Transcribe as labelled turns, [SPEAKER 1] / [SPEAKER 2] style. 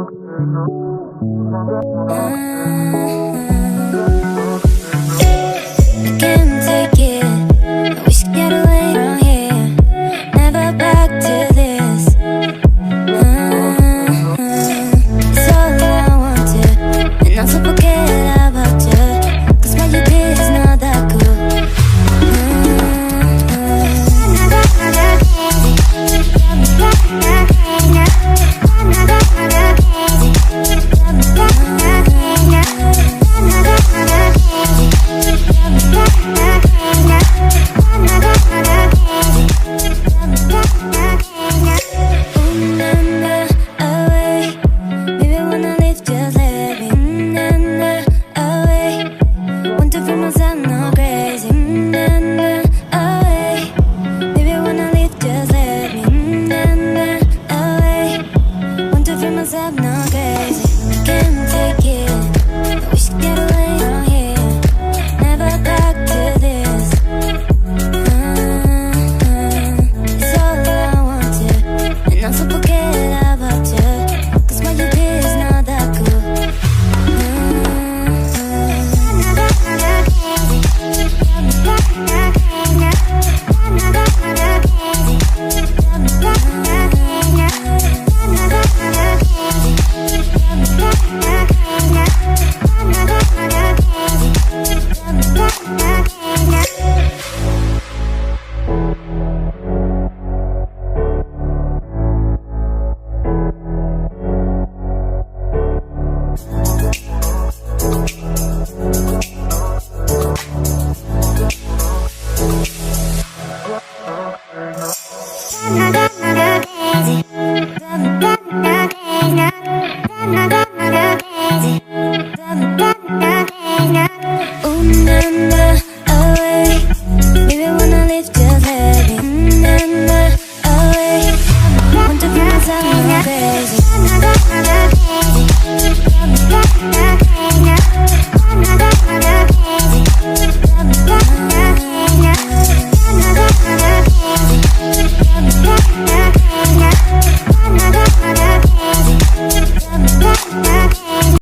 [SPEAKER 1] I can't take it. I wish I could get away from here. Never back to this. It's all I want to, and also forget about you. 'Cause what you did is not that cool. Away, want to feel myself no great.